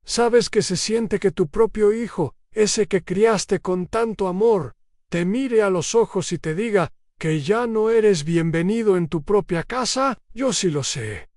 ¿Sabes qué se siente que tu propio hijo, ese que criaste con tanto amor, te mire a los ojos y te diga que ya no eres bienvenido en tu propia casa? Yo sí lo sé.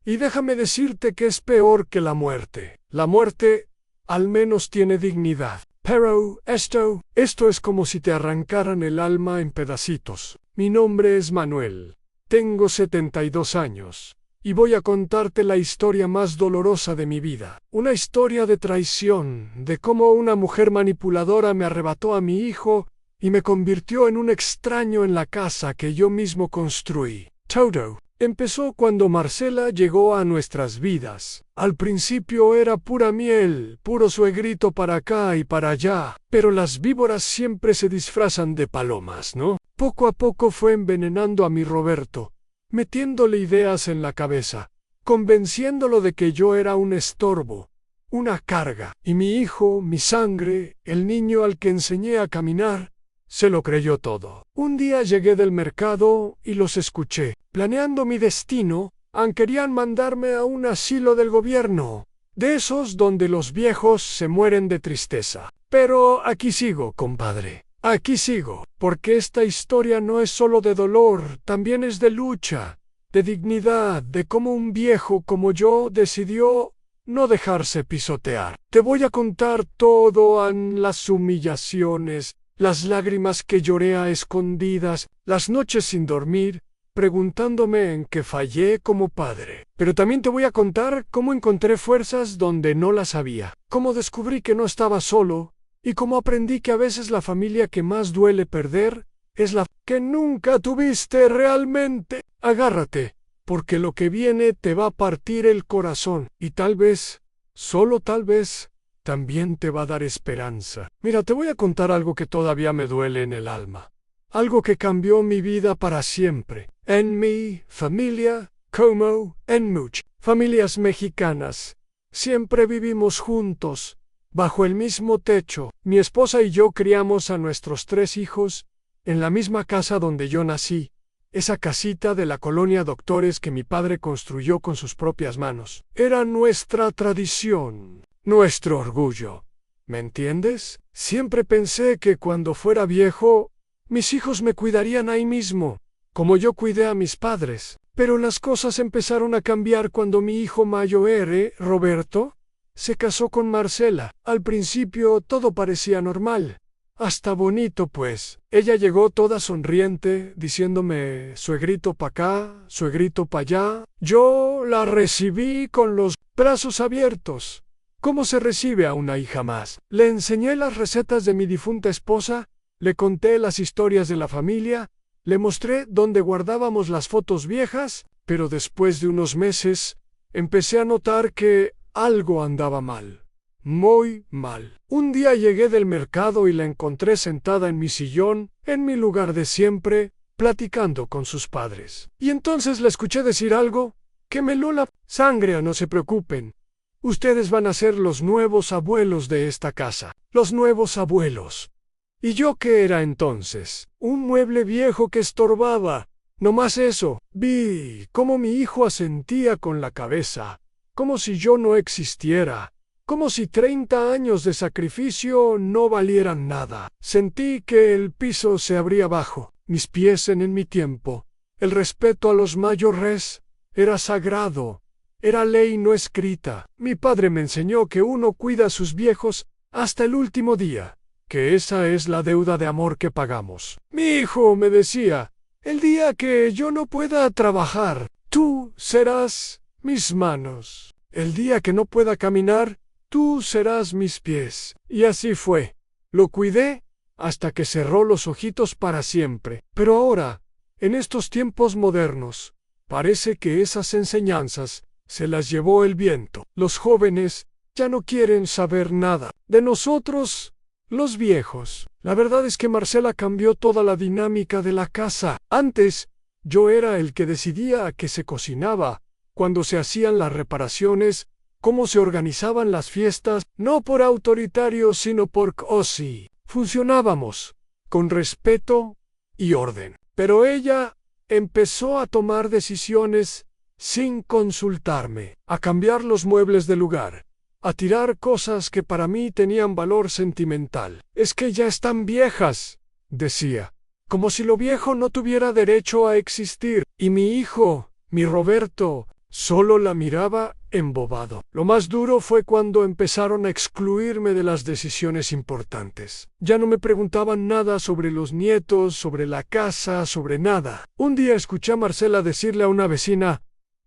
Y déjame decirte que es peor que la muerte. La muerte, al menos tiene dignidad. Pero esto es como si te arrancaran el alma en pedacitos. Mi nombre es Manuel. Tengo 72 años. Y voy a contarte la historia más dolorosa de mi vida. Una historia de traición, de cómo una mujer manipuladora me arrebató a mi hijo y me convirtió en un extraño en la casa que yo mismo construí. Todo empezó cuando Marcela llegó a nuestras vidas. Al principio era pura miel, puro suegrito para acá y para allá, pero las víboras siempre se disfrazan de palomas, ¿no? Poco a poco fue envenenando a mi Roberto, metiéndole ideas en la cabeza, convenciéndolo de que yo era un estorbo, una carga, y mi hijo, mi sangre, el niño al que enseñé a caminar, se lo creyó todo. Un día llegué del mercado y los escuché. Planeando mi destino, querían mandarme a un asilo del gobierno, de esos donde los viejos se mueren de tristeza. Pero aquí sigo, compadre. Aquí sigo, porque esta historia no es solo de dolor, también es de lucha, de dignidad, de cómo un viejo como yo decidió no dejarse pisotear. Te voy a contar todo, las humillaciones, las lágrimas que lloré a escondidas, las noches sin dormir, preguntándome en qué fallé como padre. Pero también te voy a contar cómo encontré fuerzas donde no las había, cómo descubrí que no estaba solo, y cómo aprendí que a veces la familia que más duele perder es la que nunca tuviste realmente. Agárrate, porque lo que viene te va a partir el corazón, y tal vez, solo tal vez, también te va a dar esperanza. Mira, te voy a contar algo que todavía me duele en el alma. Algo que cambió mi vida para siempre. En mi familia, como en muchas familias mexicanas, siempre vivimos juntos, bajo el mismo techo. Mi esposa y yo criamos a nuestros 3 hijos en la misma casa donde yo nací, esa casita de la colonia Doctores que mi padre construyó con sus propias manos. Era nuestra tradición, nuestro orgullo. ¿Me entiendes? Siempre pensé que cuando fuera viejo, mis hijos me cuidarían ahí mismo, como yo cuidé a mis padres. Pero las cosas empezaron a cambiar cuando mi hijo mayor, Roberto, se casó con Marcela. Al principio todo parecía normal, hasta bonito pues. Ella llegó toda sonriente, diciéndome suegrito pa' acá, suegrito pa' allá. Yo la recibí con los brazos abiertos. ¿Cómo se recibe a una hija más? Le enseñé las recetas de mi difunta esposa, le conté las historias de la familia, le mostré dónde guardábamos las fotos viejas, pero después de unos meses empecé a notar que algo andaba mal, muy mal. Un día llegué del mercado y la encontré sentada en mi sillón, en mi lugar de siempre, platicando con sus padres. Y entonces la escuché decir algo que me heló la sangre. No se preocupen, ustedes van a ser los nuevos abuelos de esta casa, los nuevos abuelos. ¿Y yo qué era entonces? Un mueble viejo que estorbaba. No más eso, vi cómo mi hijo asentía con la cabeza, como si yo no existiera, como si 30 años de sacrificio no valieran nada. Sentí que el piso se abría abajo, mis pies en mi tiempo. El respeto a los mayores era sagrado, era ley no escrita. Mi padre me enseñó que uno cuida a sus viejos hasta el último día, que esa es la deuda de amor que pagamos. Mi hijo me decía, el día que yo no pueda trabajar, tú serás mis manos. El día que no pueda caminar, tú serás mis pies. Y así fue. Lo cuidé hasta que cerró los ojitos para siempre. Pero ahora, en estos tiempos modernos, parece que esas enseñanzas se las llevó el viento. Los jóvenes ya no quieren saber nada de nosotros, los viejos. La verdad es que Marcela cambió toda la dinámica de la casa. Antes, yo era el que decidía a qué se cocinaba, cuando se hacían las reparaciones, cómo se organizaban las fiestas, no por autoritario sino por cosi. Funcionábamos, con respeto y orden. Pero ella empezó a tomar decisiones sin consultarme, a cambiar los muebles de lugar, a tirar cosas que para mí tenían valor sentimental. Es que ya están viejas, decía, como si lo viejo no tuviera derecho a existir, y mi hijo, mi Roberto, solo la miraba embobado. Lo más duro fue cuando empezaron a excluirme de las decisiones importantes. Ya no me preguntaban nada sobre los nietos, sobre la casa, sobre nada. Un día escuché a Marcela decirle a una vecina: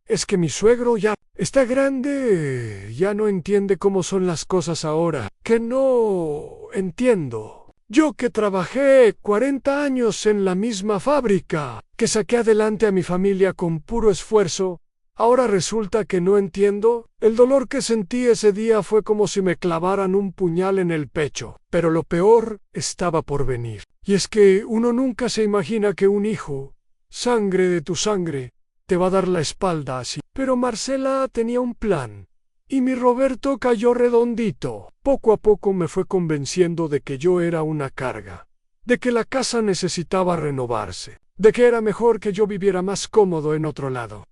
«Es que mi suegro ya está grande, ya no entiende cómo son las cosas ahora». Que no entiendo. Yo que trabajé 40 años en la misma fábrica, que saqué adelante a mi familia con puro esfuerzo, ahora resulta que no entiendo. El dolor que sentí ese día fue como si me clavaran un puñal en el pecho. Pero lo peor estaba por venir. Y es que uno nunca se imagina que un hijo, sangre de tu sangre, te va a dar la espalda así. Pero Marcela tenía un plan. Y mi Roberto cayó redondito. Poco a poco me fue convenciendo de que yo era una carga, de que la casa necesitaba renovarse, de que era mejor que yo viviera más cómodo en otro lado.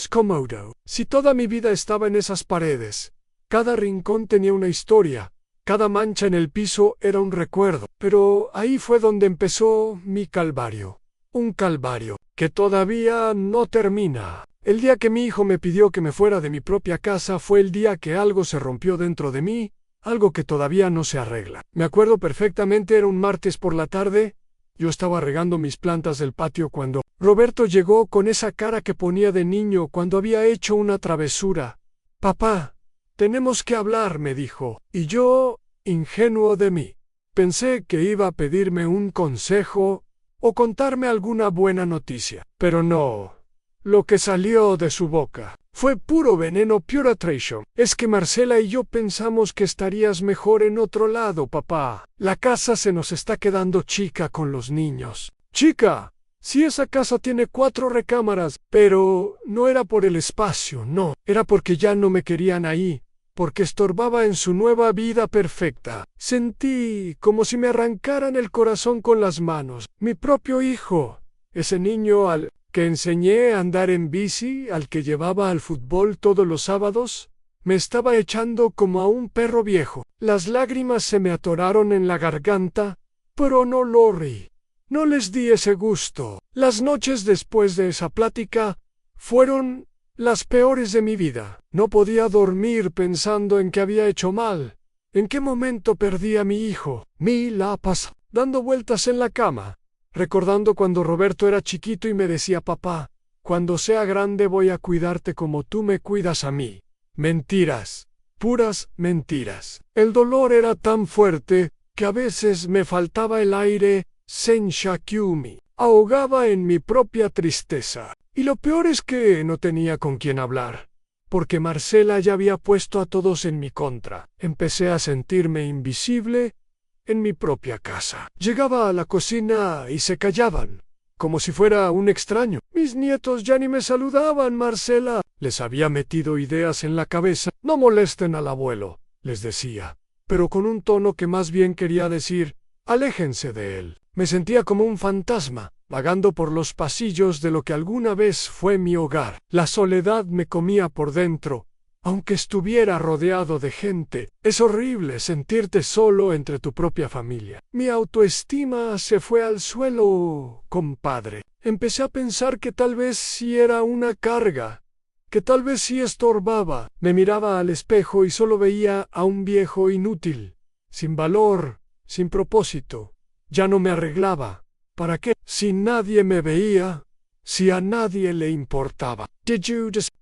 Cómodo. Si toda mi vida estaba en esas paredes, cada rincón tenía una historia, cada mancha en el piso era un recuerdo. Pero ahí fue donde empezó mi calvario. Un calvario que todavía no termina. El día que mi hijo me pidió que me fuera de mi propia casa fue el día que algo se rompió dentro de mí, algo que todavía no se arregla. Me acuerdo perfectamente, era un martes por la tarde. Yo estaba regando mis plantas del patio cuando Roberto llegó con esa cara que ponía de niño cuando había hecho una travesura. «Papá, tenemos que hablar», me dijo. Y yo, ingenuo de mí, pensé que iba a pedirme un consejo o contarme alguna buena noticia. Pero no. Lo que salió de su boca fue puro veneno, pure traición. «Es que Marcela y yo pensamos que estarías mejor en otro lado, papá. La casa se nos está quedando chica con los niños». «Chica, si esa casa tiene 4 recámaras». Pero no era por el espacio, no. Era porque ya no me querían ahí, porque estorbaba en su nueva vida perfecta. Sentí como si me arrancaran el corazón con las manos. Mi propio hijo, ese niño al que enseñé a andar en bici, al que llevaba al fútbol todos los sábados, me estaba echando como a un perro viejo. Las lágrimas se me atoraron en la garganta, pero no lo rí. No les di ese gusto. Las noches después de esa plática fueron las peores de mi vida. No podía dormir pensando en que había hecho mal. ¿En qué momento perdí a mi hijo? Me la pasaba dando vueltas en la cama, recordando cuando Roberto era chiquito y me decía: «Papá, cuando sea grande voy a cuidarte como tú me cuidas a mí». Mentiras, puras mentiras. El dolor era tan fuerte que a veces me faltaba el aire. Senza chiumi. Ahogaba en mi propia tristeza. Y lo peor es que no tenía con quién hablar, porque Marcela ya había puesto a todos en mi contra. Empecé a sentirme invisible en mi propia casa. Llegaba a la cocina y se callaban, como si fuera un extraño. Mis nietos ya ni me saludaban. «Marcela», les había metido ideas en la cabeza. «No molesten al abuelo», les decía, pero con un tono que más bien quería decir: «Aléjense de él». Me sentía como un fantasma, vagando por los pasillos de lo que alguna vez fue mi hogar. La soledad me comía por dentro, aunque estuviera rodeado de gente. Es horrible sentirte solo entre tu propia familia. Mi autoestima se fue al suelo, compadre. Empecé a pensar que tal vez sí era una carga, que tal vez sí estorbaba. Me miraba al espejo y solo veía a un viejo inútil, sin valor, sin propósito. Ya no me arreglaba. ¿Para qué? Si nadie me veía, si a nadie le importaba.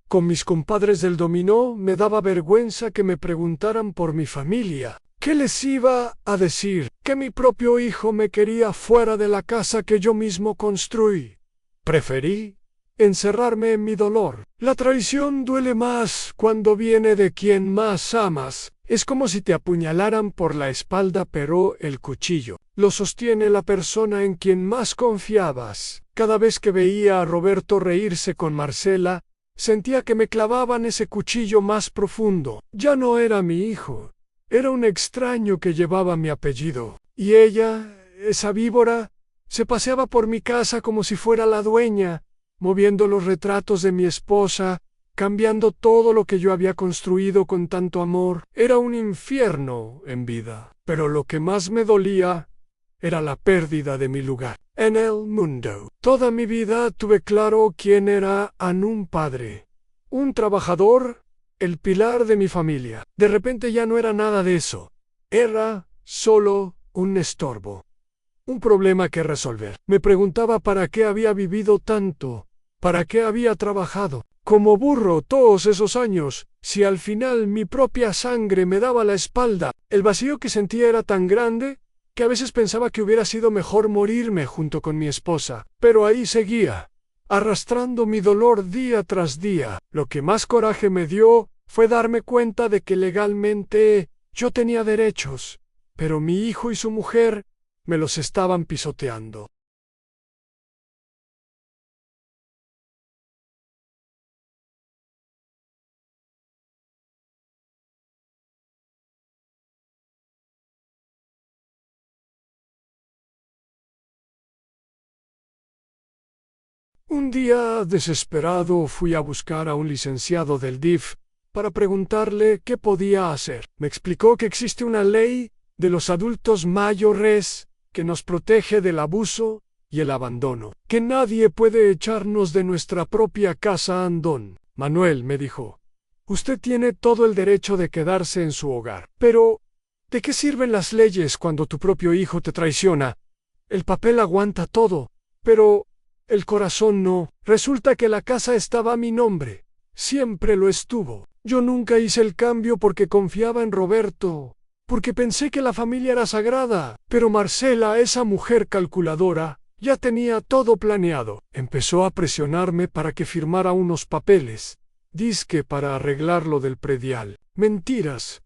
Con mis compadres del dominó me daba vergüenza que me preguntaran por mi familia. ¿Qué les iba a decir? Que mi propio hijo me quería fuera de la casa que yo mismo construí. Preferí encerrarme en mi dolor. La traición duele más cuando viene de quien más amas. Es como si te apuñalaran por la espalda, pero el cuchillo lo sostiene la persona en quien más confiabas. Cada vez que veía a Roberto reírse con Marcela, sentía que me clavaban ese cuchillo más profundo. Ya no era mi hijo, era un extraño que llevaba mi apellido. Y ella, esa víbora, se paseaba por mi casa como si fuera la dueña, moviendo los retratos de mi esposa, cambiando todo lo que yo había construido con tanto amor. Era un infierno en vida, pero lo que más me dolía era la pérdida de mi lugar en el mundo. Toda mi vida tuve claro quién era Anun padre, un trabajador, el pilar de mi familia. De repente ya no era nada de eso. Era solo un estorbo, un problema que resolver. Me preguntaba para qué había vivido tanto, para qué había trabajado como burro todos esos años, si al final mi propia sangre me daba la espalda. El vacío que sentía era tan grande que a veces pensaba que hubiera sido mejor morirme junto con mi esposa, pero ahí seguía, arrastrando mi dolor día tras día. Lo que más coraje me dio fue darme cuenta de que legalmente yo tenía derechos, pero mi hijo y su mujer me los estaban pisoteando. Un día, desesperado, fui a buscar a un licenciado del DIF para preguntarle qué podía hacer. Me explicó que existe una ley de los adultos mayores que nos protege del abuso y el abandono, que nadie puede echarnos de nuestra propia casa. Don Manuel, me dijo, usted tiene todo el derecho de quedarse en su hogar. Pero, ¿de qué sirven las leyes cuando tu propio hijo te traiciona? El papel aguanta todo, pero el corazón no. Resulta que la casa estaba a mi nombre. Siempre lo estuvo. Yo nunca hice el cambio porque confiaba en Roberto, porque pensé que la familia era sagrada. Pero Marcela, esa mujer calculadora, ya tenía todo planeado. Empezó a presionarme para que firmara unos papeles, dizque para arreglar lo del predial. Mentiras.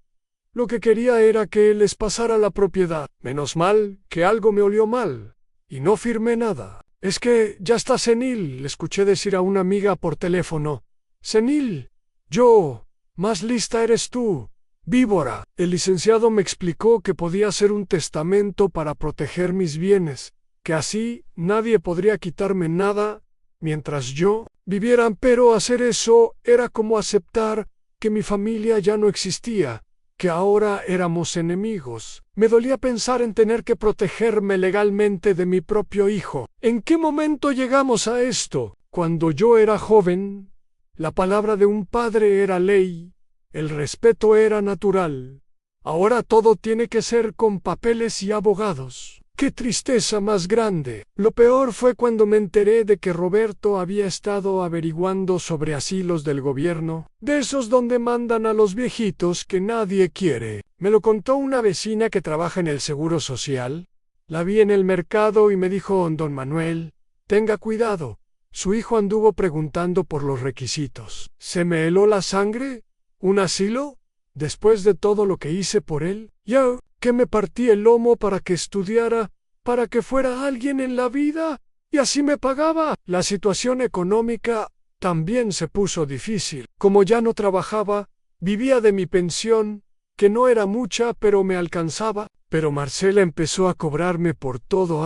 Lo que quería era que les pasara la propiedad. Menos mal que algo me olió mal, y no firmé nada. Es que ya está senil, le escuché decir a una amiga por teléfono. Senil, yo, más lista eres tú, víbora. El licenciado me explicó que podía hacer un testamento para proteger mis bienes, que así nadie podría quitarme nada mientras yo viviera, pero hacer eso era como aceptar que mi familia ya no existía, que ahora éramos enemigos. Me dolía pensar en tener que protegerme legalmente de mi propio hijo. ¿En qué momento llegamos a esto? Cuando yo era joven, la palabra de un padre era ley, el respeto era natural. Ahora todo tiene que ser con papeles y abogados. ¡Qué tristeza más grande! Lo peor fue cuando me enteré de que Roberto había estado averiguando sobre asilos del gobierno, de esos donde mandan a los viejitos que nadie quiere. Me lo contó una vecina que trabaja en el Seguro Social. La vi en el mercado y me dijo, don Manuel, tenga cuidado. Su hijo anduvo preguntando por los requisitos. ¿Se me heló la sangre? ¿Un asilo? Después de todo lo que hice por él, yo, que me partí el lomo para que estudiara, para que fuera alguien en la vida, y así me pagaba. La situación económica también se puso difícil. Como ya no trabajaba, vivía de mi pensión, que no era mucha, pero me alcanzaba. Pero Marcela empezó a cobrarme por todo,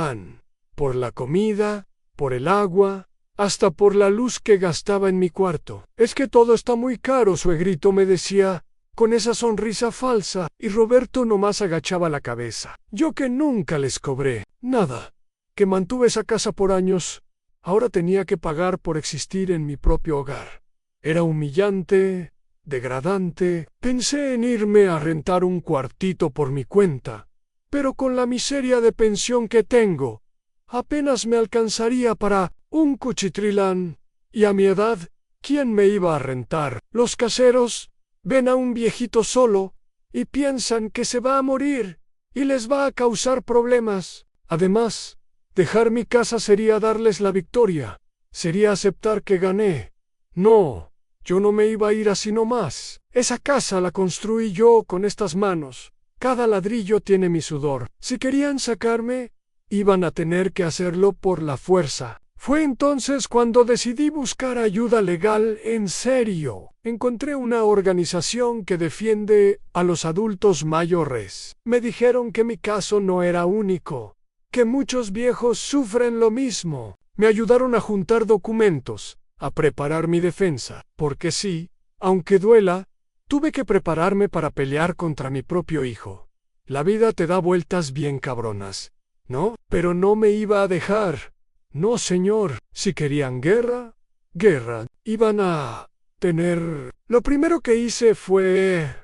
por la comida, por el agua, hasta por la luz que gastaba en mi cuarto. Es que todo está muy caro, suegrito, me decía, con esa sonrisa falsa, y Roberto nomás agachaba la cabeza. Yo que nunca les cobré nada, que mantuve esa casa por años, ahora tenía que pagar por existir en mi propio hogar. Era humillante, degradante. Pensé en irme a rentar un cuartito por mi cuenta, pero con la miseria de pensión que tengo, apenas me alcanzaría para un cuchitrilán, y a mi edad, ¿quién me iba a rentar? Los caseros ven a un viejito solo y piensan que se va a morir y les va a causar problemas. Además, dejar mi casa sería darles la victoria, sería aceptar que gané. No, yo no me iba a ir así nomás. Esa casa la construí yo con estas manos. Cada ladrillo tiene mi sudor. Si querían sacarme, iban a tener que hacerlo por la fuerza. Fue entonces cuando decidí buscar ayuda legal en serio. Encontré una organización que defiende a los adultos mayores. Me dijeron que mi caso no era único, que muchos viejos sufren lo mismo. Me ayudaron a juntar documentos, a preparar mi defensa, porque sí, aunque duela, tuve que prepararme para pelear contra mi propio hijo. La vida te da vueltas bien cabronas, ¿no? Pero no me iba a dejar. No, señor. Si querían guerra, guerra. Iban a tener... Lo primero que hice fue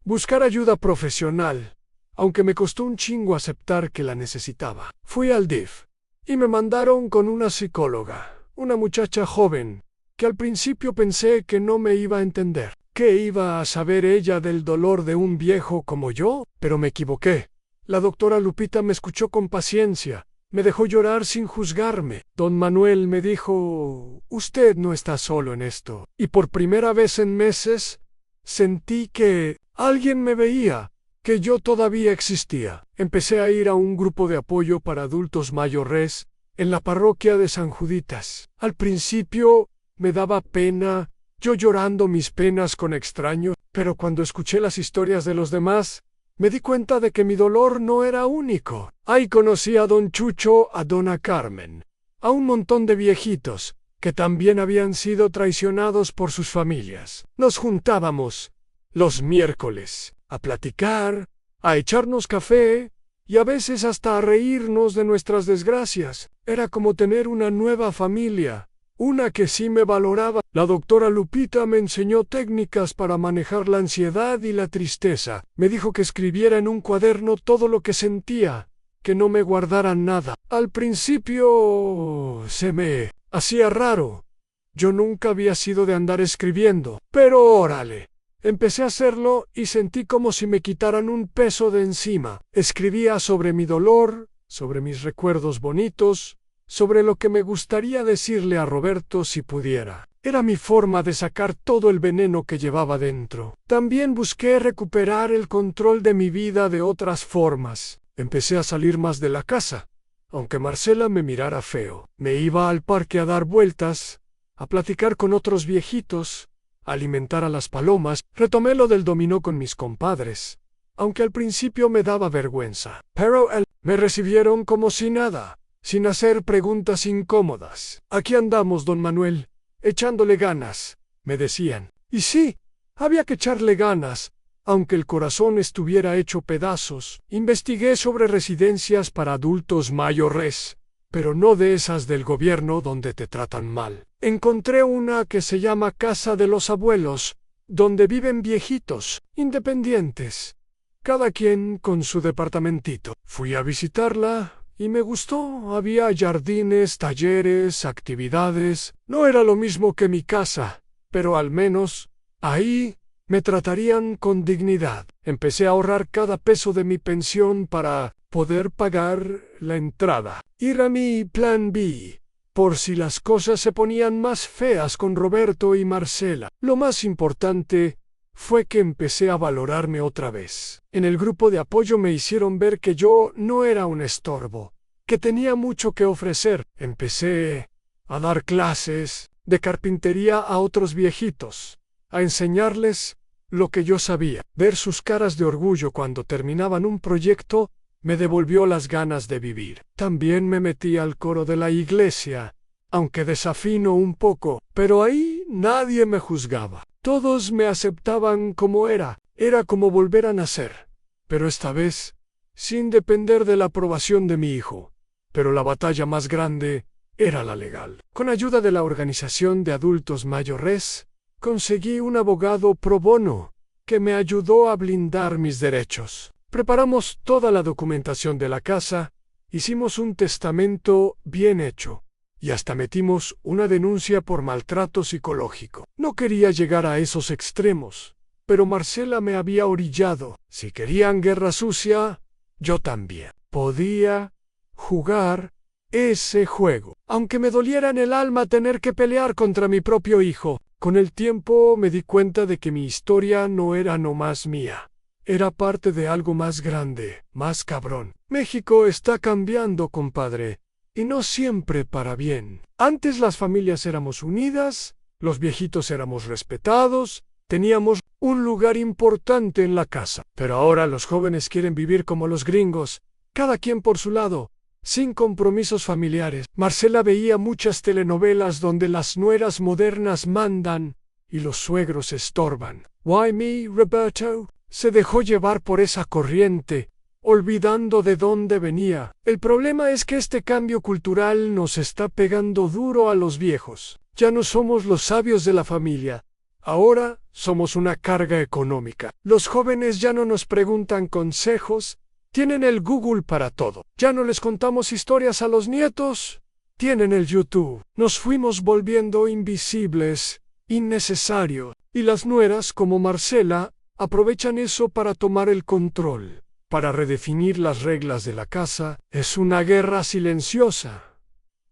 buscar ayuda profesional, aunque me costó un chingo aceptar que la necesitaba. Fui al DIF y me mandaron con una psicóloga, una muchacha joven, que al principio pensé que no me iba a entender. ¿Qué iba a saber ella del dolor de un viejo como yo? Pero me equivoqué. La doctora Lupita me escuchó con paciencia, me dejó llorar sin juzgarme. Don Manuel me dijo, usted no está solo en esto. Y por primera vez en meses, sentí que alguien me veía, que yo todavía existía. Empecé a ir a un grupo de apoyo para adultos mayores en la parroquia de San Juditas. Al principio me daba pena, yo llorando mis penas con extraños, pero cuando escuché las historias de los demás, me di cuenta de que mi dolor no era único. Ahí conocí a don Chucho, a dona Carmen, a un montón de viejitos que también habían sido traicionados por sus familias. Nos juntábamos los miércoles a platicar, a echarnos café y a veces hasta a reírnos de nuestras desgracias. Era como tener una nueva familia, una que sí me valoraba. La doctora Lupita me enseñó técnicas para manejar la ansiedad y la tristeza. Me dijo que escribiera en un cuaderno todo lo que sentía, que no me guardara nada. Al principio se me hacía raro. Yo nunca había sido de andar escribiendo, pero órale. Empecé a hacerlo y sentí como si me quitaran un peso de encima. Escribía sobre mi dolor, sobre mis recuerdos bonitos, sobre lo que me gustaría decirle a Roberto si pudiera. Era mi forma de sacar todo el veneno que llevaba dentro. También busqué recuperar el control de mi vida de otras formas. Empecé a salir más de la casa, aunque Marcela me mirara feo. Me iba al parque a dar vueltas, a platicar con otros viejitos, a alimentar a las palomas. Retomé lo del dominó con mis compadres, aunque al principio me daba vergüenza. Pero me recibieron como si nada, sin hacer preguntas incómodas. Aquí andamos, don Manuel, echándole ganas, me decían. Y sí, había que echarle ganas, aunque el corazón estuviera hecho pedazos. Investigué sobre residencias para adultos mayores, pero no de esas del gobierno donde te tratan mal. Encontré una que se llama Casa de los Abuelos, donde viven viejitos, independientes, cada quien con su departamentito. Fui a visitarla y me gustó. Había jardines, talleres, actividades. No era lo mismo que mi casa, pero al menos ahí me tratarían con dignidad. Empecé a ahorrar cada peso de mi pensión para poder pagar la entrada. Ir a mi plan B, por si las cosas se ponían más feas con Roberto y Marcela. Lo más importante fue que empecé a valorarme otra vez. En el grupo de apoyo me hicieron ver que yo no era un estorbo, que tenía mucho que ofrecer. Empecé a dar clases de carpintería a otros viejitos, a enseñarles lo que yo sabía. Ver sus caras de orgullo cuando terminaban un proyecto me devolvió las ganas de vivir. También me metí al coro de la iglesia, aunque desafino un poco, pero ahí nadie me juzgaba. Todos me aceptaban como era. Era como volver a nacer, pero esta vez sin depender de la aprobación de mi hijo. Pero la batalla más grande era la legal. Con ayuda de la Organización de Adultos Mayores, conseguí un abogado pro bono que me ayudó a blindar mis derechos. Preparamos toda la documentación de la casa, hicimos un testamento bien hecho y hasta metimos una denuncia por maltrato psicológico. No quería llegar a esos extremos, pero Marcela me había orillado. Si querían guerra sucia, yo también podía jugar ese juego, aunque me doliera en el alma tener que pelear contra mi propio hijo. Con el tiempo me di cuenta de que mi historia no era nomás mía. Era parte de algo más grande, más cabrón. México está cambiando, compadre, y no siempre para bien. Antes las familias éramos unidas, los viejitos éramos respetados, teníamos un lugar importante en la casa. Pero ahora los jóvenes quieren vivir como los gringos, cada quien por su lado, sin compromisos familiares. Marcela veía muchas telenovelas donde las nueras modernas mandan y los suegros estorban. Why me, Roberto? Se dejó llevar por esa corriente, olvidando de dónde venía. El problema es que este cambio cultural nos está pegando duro a los viejos. Ya no somos los sabios de la familia. Ahora somos una carga económica. Los jóvenes ya no nos preguntan consejos, tienen el Google para todo. Ya no les contamos historias a los nietos, tienen el YouTube. Nos fuimos volviendo invisibles, innecesarios. Y las nueras, como Marcela, aprovechan eso para tomar el control, para redefinir las reglas de la casa. Es una guerra silenciosa,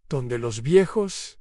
donde los viejos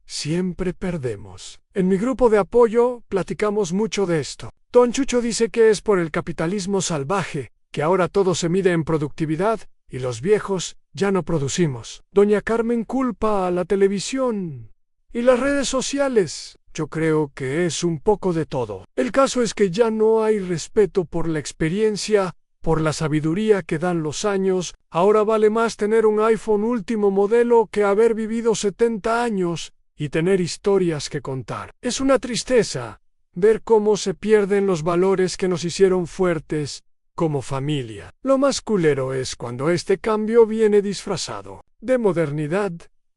siempre perdemos. En mi grupo de apoyo platicamos mucho de esto. Don Chucho dice que es por el capitalismo salvaje, que ahora todo se mide en productividad y los viejos ya no producimos. Doña Carmen culpa a la televisión y las redes sociales. Yo creo que es un poco de todo. El caso es que ya no hay respeto por la experiencia, por la sabiduría que dan los años. Ahora vale más tener un iPhone último modelo que haber vivido 70 años y tener historias que contar. Es una tristeza ver cómo se pierden los valores que nos hicieron fuertes como familia. Lo más culero es cuando este cambio viene disfrazado de modernidad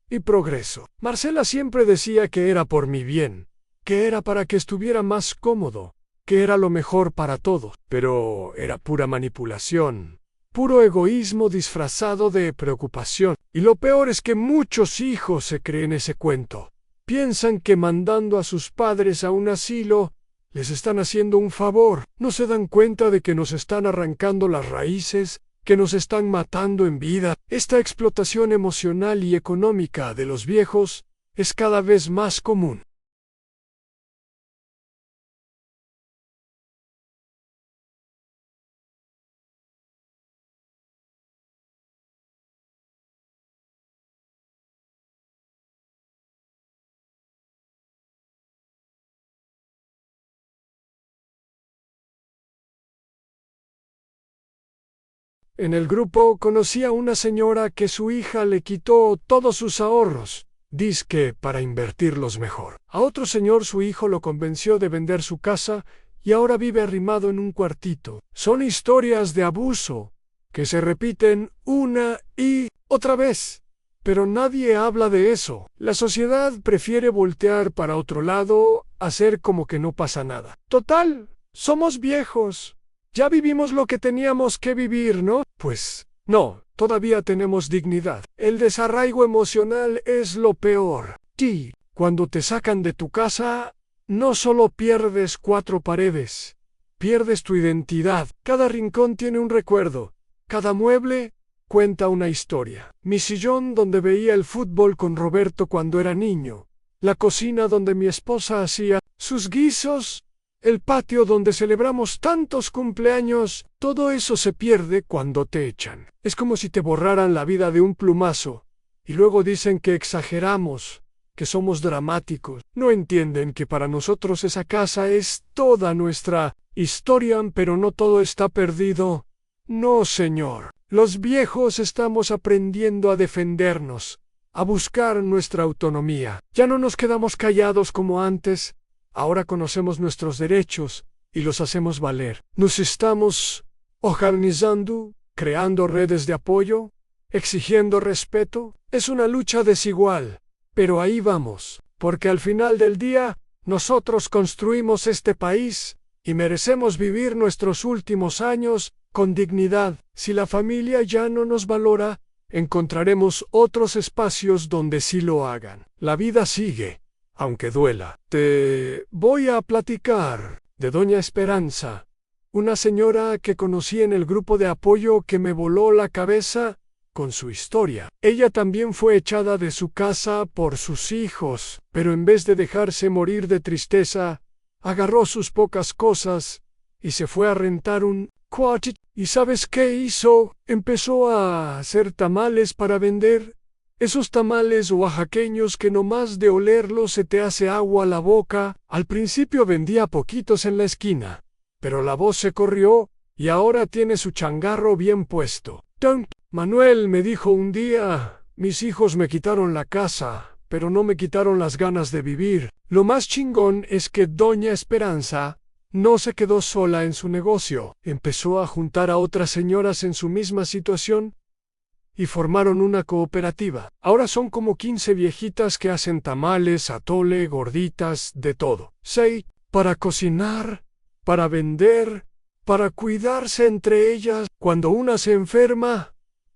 y progreso. Marcela siempre decía que era por mi bien, que era para que estuviera más cómodo, que era lo mejor para todos, pero era pura manipulación, puro egoísmo disfrazado de preocupación. Y lo peor es que muchos hijos se creen ese cuento. Piensan que mandando a sus padres a un asilo les están haciendo un favor. No se dan cuenta de que nos están arrancando las raíces, que nos están matando en vida. Esta explotación emocional y económica de los viejos es cada vez más común. En el grupo conocí a una señora que su hija le quitó todos sus ahorros, dizque para invertirlos mejor. A otro señor su hijo lo convenció de vender su casa y ahora vive arrimado en un cuartito. Son historias de abuso que se repiten una y otra vez, pero nadie habla de eso. La sociedad prefiere voltear para otro lado, hacer como que no pasa nada. Total, somos viejos. Ya vivimos lo que teníamos que vivir, ¿no? Pues no, todavía tenemos dignidad. El desarraigo emocional es lo peor. Sí, cuando te sacan de tu casa, no solo pierdes 4 paredes, pierdes tu identidad. Cada rincón tiene un recuerdo, cada mueble cuenta una historia. Mi sillón donde veía el fútbol con Roberto cuando era niño, la cocina donde mi esposa hacía sus guisos, el patio donde celebramos tantos cumpleaños, todo eso se pierde cuando te echan. Es como si te borraran la vida de un plumazo, y luego dicen que exageramos, que somos dramáticos. No entienden que para nosotros esa casa es toda nuestra historia, pero no todo está perdido. No, señor. Los viejos estamos aprendiendo a defendernos, a buscar nuestra autonomía. Ya no nos quedamos callados como antes. Ahora conocemos nuestros derechos y los hacemos valer. Nos estamos organizando, creando redes de apoyo, exigiendo respeto. Es una lucha desigual, pero ahí vamos, porque al final del día, nosotros construimos este país y merecemos vivir nuestros últimos años con dignidad. Si la familia ya no nos valora, encontraremos otros espacios donde sí lo hagan. La vida sigue, aunque duela. Te voy a platicar de Doña Esperanza, una señora que conocí en el grupo de apoyo que me voló la cabeza con su historia. Ella también fue echada de su casa por sus hijos, pero en vez de dejarse morir de tristeza, agarró sus pocas cosas y se fue a rentar un cuartito. ¿Y sabes qué hizo? Empezó a hacer tamales para vender. Esos tamales oaxaqueños que nomás de olerlos se te hace agua a la boca. Al principio vendía poquitos en la esquina, pero la voz se corrió y ahora tiene su changarro bien puesto. Manuel me dijo un día, mis hijos me quitaron la casa, pero no me quitaron las ganas de vivir. Lo más chingón es que doña Esperanza no se quedó sola en su negocio. Empezó a juntar a otras señoras en su misma situación y formaron una cooperativa. Ahora son como 15 viejitas que hacen tamales, atole, gorditas, de todo. 6 para cocinar, para vender, para cuidarse entre ellas. Cuando una se enferma,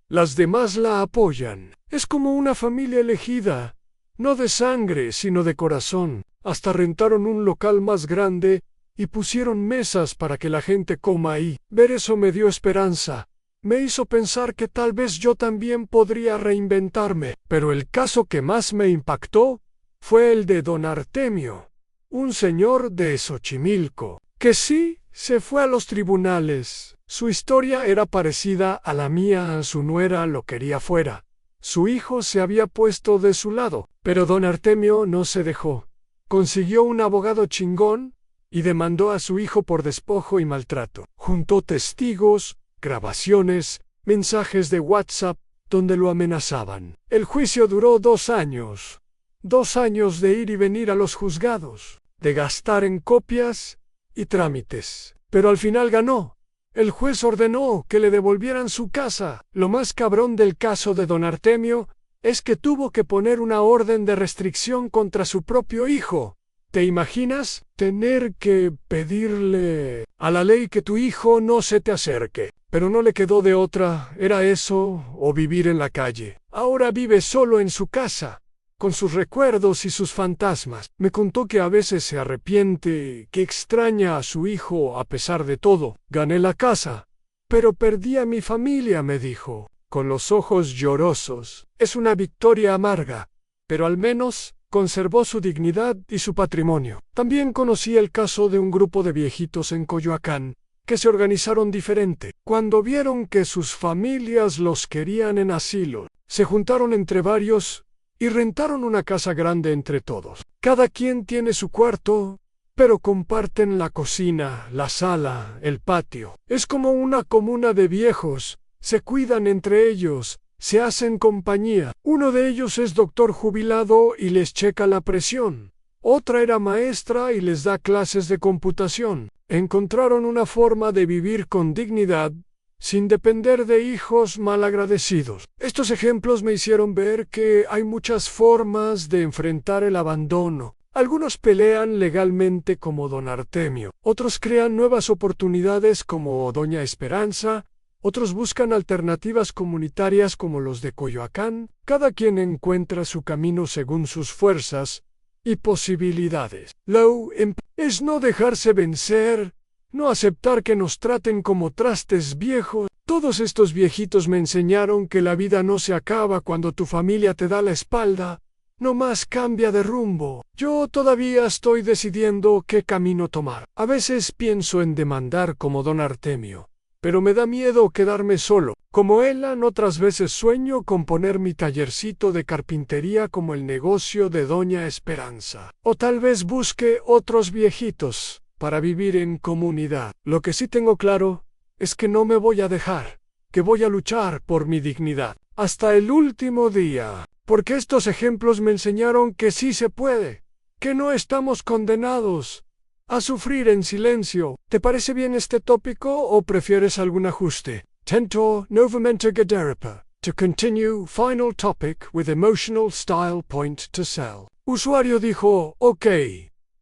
las demás la apoyan. Es como una familia elegida, no de sangre, sino de corazón. Hasta rentaron un local más grande y pusieron mesas para que la gente coma ahí. Ver eso me dio esperanza. Me hizo pensar que tal vez yo también podría reinventarme. Pero el caso que más me impactó fue el de don Artemio, un señor de Xochimilco, que sí se fue a los tribunales. Su historia era parecida a la mía. Su nuera lo quería fuera. Su hijo se había puesto de su lado, pero don Artemio no se dejó. Consiguió un abogado chingón y demandó a su hijo por despojo y maltrato. Juntó testigos, grabaciones, mensajes de WhatsApp donde lo amenazaban. El juicio duró 2 años. 2 años de ir y venir a los juzgados, de gastar en copias y trámites. Pero al final ganó. El juez ordenó que le devolvieran su casa. Lo más cabrón del caso de don Artemio es que tuvo que poner una orden de restricción contra su propio hijo. ¿Te imaginas? Tener que pedirle a la ley que tu hijo no se te acerque. Pero no le quedó de otra, era eso o vivir en la calle. Ahora vive solo en su casa, con sus recuerdos y sus fantasmas. Me contó que a veces se arrepiente, que extraña a su hijo a pesar de todo. Gané la casa, pero perdí a mi familia, me dijo, con los ojos llorosos. Es una victoria amarga, pero al menos conservó su dignidad y su patrimonio. También conocí el caso de un grupo de viejitos en Coyoacán, que se organizaron diferente. Cuando vieron que sus familias los querían en asilo, se juntaron entre varios y rentaron una casa grande entre todos. Cada quien tiene su cuarto, pero comparten la cocina, la sala, el patio. Es como una comuna de viejos, se cuidan entre ellos, se hacen compañía. Uno de ellos es doctor jubilado y les checa la presión. Otra era maestra y les da clases de computación. Encontraron una forma de vivir con dignidad, sin depender de hijos malagradecidos. Estos ejemplos me hicieron ver que hay muchas formas de enfrentar el abandono. Algunos pelean legalmente como don Artemio, otros crean nuevas oportunidades como doña Esperanza, otros buscan alternativas comunitarias como los de Coyoacán. Cada quien encuentra su camino según sus fuerzas y posibilidades. Lo es no dejarse vencer, no aceptar que nos traten como trastes viejos. Todos estos viejitos me enseñaron que la vida no se acaba cuando tu familia te da la espalda, nomás cambia de rumbo. Yo todavía estoy decidiendo qué camino tomar. A veces pienso en demandar como don Artemio, pero me da miedo quedarme solo. Como Elan, otras veces sueño con poner mi tallercito de carpintería como el negocio de doña Esperanza. O tal vez busque otros viejitos para vivir en comunidad. Lo que sí tengo claro es que no me voy a dejar, que voy a luchar por mi dignidad hasta el último día, porque estos ejemplos me enseñaron que sí se puede, que no estamos condenados a sufrir en silencio. ¿Te parece bien este tópico o prefieres algún ajuste? Tento novamente Gaderapa. To continue, final topic with emotional style point to sell. Usuario dijo, ok.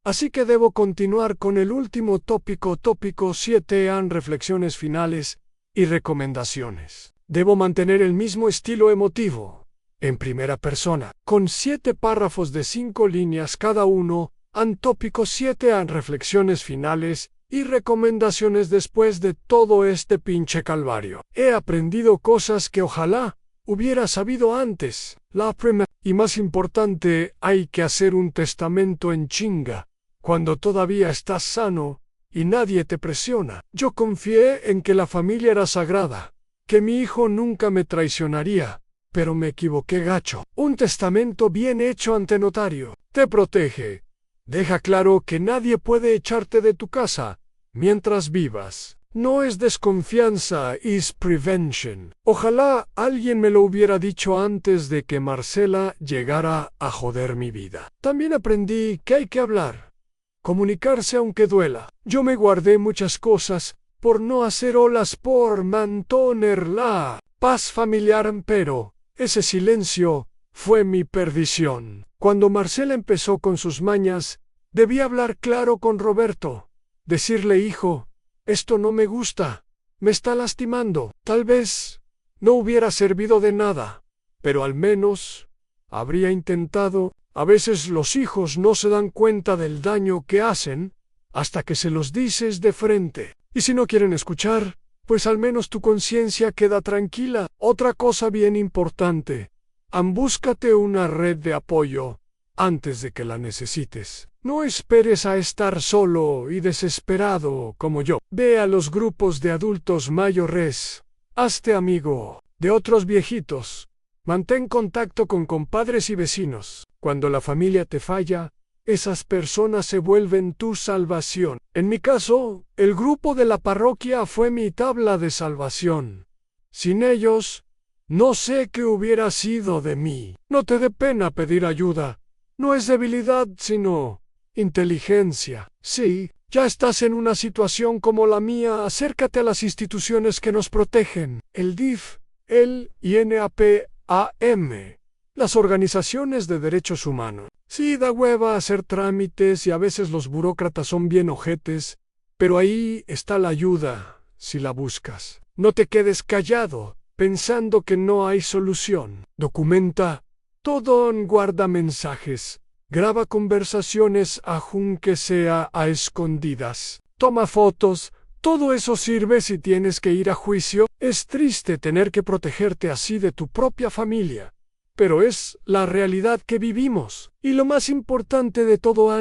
Así que debo continuar con el último tópico. Tópico 7 han reflexiones finales y recomendaciones. Debo mantener el mismo estilo emotivo, en primera persona, con 7 párrafos de 5 líneas cada uno. An tópico 7 han reflexiones finales y recomendaciones después de todo este pinche calvario. He aprendido cosas que ojalá hubiera sabido antes. La primera y más importante, hay que hacer un testamento en chinga, cuando todavía estás sano y nadie te presiona. Yo confié en que la familia era sagrada, que mi hijo nunca me traicionaría, pero me equivoqué gacho. Un testamento bien hecho ante notario te protege. Deja claro que nadie puede echarte de tu casa mientras vivas. No es desconfianza, es prevention. Ojalá alguien me lo hubiera dicho antes de que Marcela llegara a joder mi vida. También aprendí que hay que hablar. Comunicarse aunque duela. Yo me guardé muchas cosas por no hacer olas, por mantener la paz familiar, pero ese silencio fue mi perdición. Cuando Marcela empezó con sus mañas, debí hablar claro con Roberto. Decirle: hijo, esto no me gusta, me está lastimando. Tal vez no hubiera servido de nada, pero al menos habría intentado. A veces los hijos no se dan cuenta del daño que hacen hasta que se los dices de frente. Y si no quieren escuchar, pues al menos tu conciencia queda tranquila. Otra cosa bien importante: búscate una red de apoyo antes de que la necesites. No esperes a estar solo y desesperado como yo. Ve a los grupos de adultos mayores. Hazte amigo de otros viejitos. Mantén contacto con compadres y vecinos. Cuando la familia te falla, esas personas se vuelven tu salvación. En mi caso, el grupo de la parroquia fue mi tabla de salvación. Sin ellos, no sé qué hubiera sido de mí. No te dé pena pedir ayuda. No es debilidad, sino inteligencia. Sí, ya estás en una situación como la mía, acércate a las instituciones que nos protegen. El DIF, el INAPAM, las organizaciones de derechos humanos. Sí, da hueva hacer trámites y a veces los burócratas son bien ojetes, pero ahí está la ayuda, si la buscas. No te quedes callado, pensando que no hay solución. Documenta todo, guarda mensajes, graba conversaciones aunque sea a escondidas, toma fotos. Todo eso sirve si tienes que ir a juicio. Es triste tener que protegerte así de tu propia familia, pero es la realidad que vivimos. Y lo más importante de todo,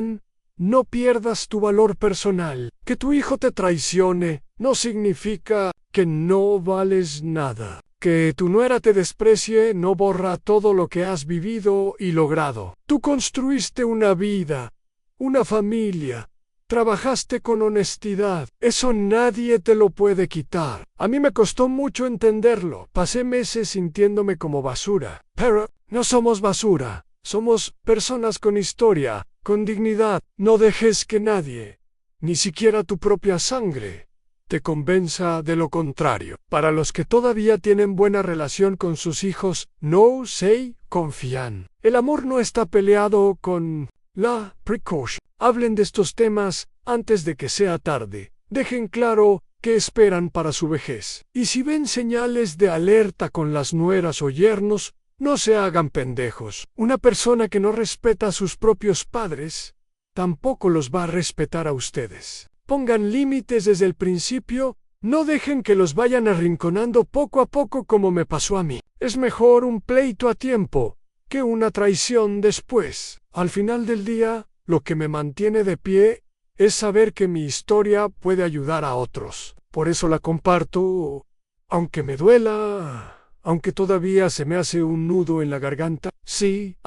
no pierdas tu valor personal. Que tu hijo te traicione no significa que no vales nada. Que tu nuera te desprecie no borra todo lo que has vivido y logrado. Tú construiste una vida, una familia. Trabajaste con honestidad. Eso nadie te lo puede quitar. A mí me costó mucho entenderlo. Pasé meses sintiéndome como basura. Pero no somos basura. Somos personas con historia, con dignidad. No dejes que nadie, ni siquiera tu propia sangre, te convenza de lo contrario. Para los que todavía tienen buena relación con sus hijos, no se confían. El amor no está peleado con la precaution. Hablen de estos temas antes de que sea tarde. Dejen claro qué esperan para su vejez. Y si ven señales de alerta con las nueras o yernos, no se hagan pendejos. Una persona que no respeta a sus propios padres, tampoco los va a respetar a ustedes. Pongan límites desde el principio. No dejen que los vayan arrinconando poco a poco como me pasó a mí. Es mejor un pleito a tiempo que una traición después. Al final del día, lo que me mantiene de pie es saber que mi historia puede ayudar a otros. Por eso la comparto, aunque me duela, aunque todavía se me hace un nudo en la garganta. Sí,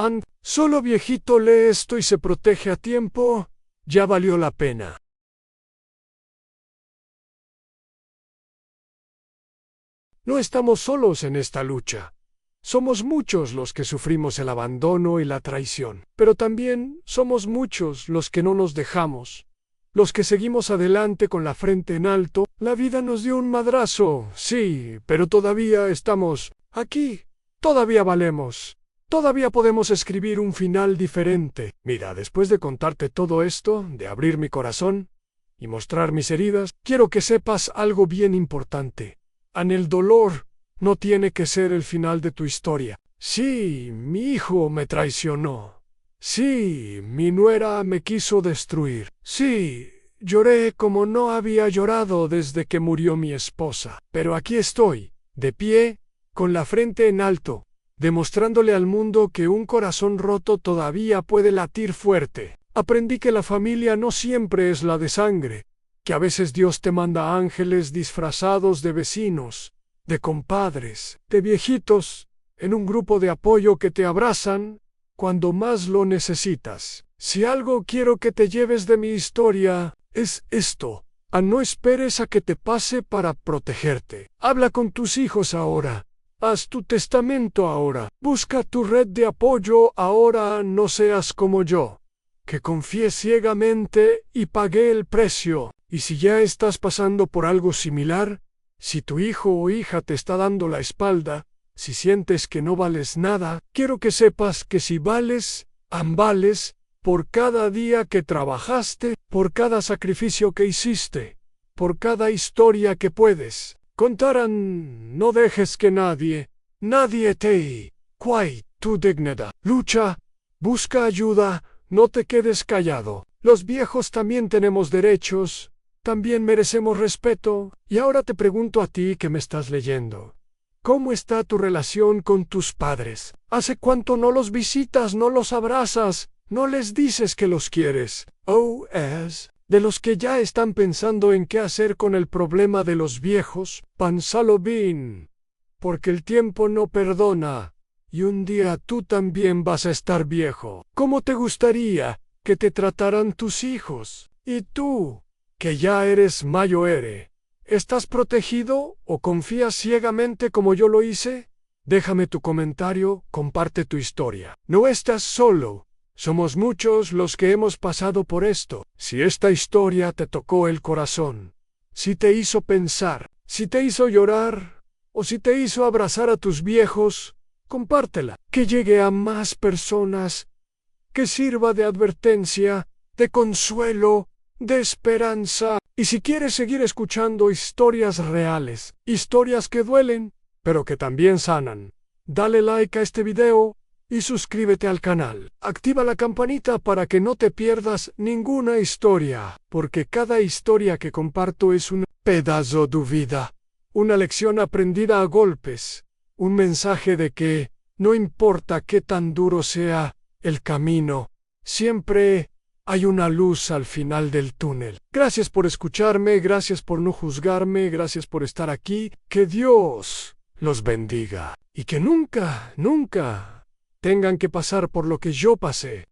solo viejito lee esto y se protege a tiempo, ya valió la pena. No estamos solos en esta lucha. Somos muchos los que sufrimos el abandono y la traición, pero también somos muchos los que no nos dejamos, los que seguimos adelante con la frente en alto. La vida nos dio un madrazo, sí, pero todavía estamos aquí, todavía valemos, todavía podemos escribir un final diferente. Mira, después de contarte todo esto, de abrir mi corazón y mostrar mis heridas, quiero que sepas algo bien importante. El dolor no tiene que ser el final de tu historia. Sí, mi hijo me traicionó. Sí, mi nuera me quiso destruir. Sí, lloré como no había llorado desde que murió mi esposa. Pero aquí estoy, de pie, con la frente en alto, demostrándole al mundo que un corazón roto todavía puede latir fuerte. Aprendí que la familia no siempre es la de sangre, que a veces Dios te manda ángeles disfrazados de vecinos, de compadres, de viejitos, en un grupo de apoyo que te abrazan cuando más lo necesitas. Si algo quiero que te lleves de mi historia, es esto: No esperes a que te pase para protegerte. Habla con tus hijos ahora. Haz tu testamento ahora. Busca tu red de apoyo ahora. No seas como yo, que confié ciegamente y pagué el precio. Y si ya estás pasando por algo similar, si tu hijo o hija te está dando la espalda, si sientes que no vales nada, quiero que sepas que si vales, vales, por cada día que trabajaste, por cada sacrificio que hiciste, por cada historia que puedes contar. No dejes que nadie te quite tu dignidad. Lucha, busca ayuda, no te quedes callado. Los viejos también tenemos derechos, también merecemos respeto. Y ahora te pregunto a ti que me estás leyendo. ¿Cómo está tu relación con tus padres? ¿Hace cuánto no los visitas, no los abrazas, no les dices que los quieres? Es de los que ya están pensando en qué hacer con el problema de los viejos, pensalo bien, porque el tiempo no perdona, y un día tú también vas a estar viejo. ¿Cómo te gustaría que te trataran tus hijos? Y tú, que ya eres mayor, ¿estás protegido o confías ciegamente como yo lo hice? Déjame tu comentario, comparte tu historia. No estás solo. Somos muchos los que hemos pasado por esto. Si esta historia te tocó el corazón, si te hizo pensar, si te hizo llorar, o si te hizo abrazar a tus viejos, compártela. Que llegue a más personas, que sirva de advertencia, de consuelo, de esperanza. Y si quieres seguir escuchando historias reales, historias que duelen, pero que también sanan, dale like a este video y suscríbete al canal. Activa la campanita para que no te pierdas ninguna historia, porque cada historia que comparto es un pedazo de vida, una lección aprendida a golpes, un mensaje de que no importa qué tan duro sea el camino, siempre hay una luz al final del túnel. Gracias por escucharme, gracias por no juzgarme, gracias por estar aquí. Que Dios los bendiga y que nunca tengan que pasar por lo que yo pasé.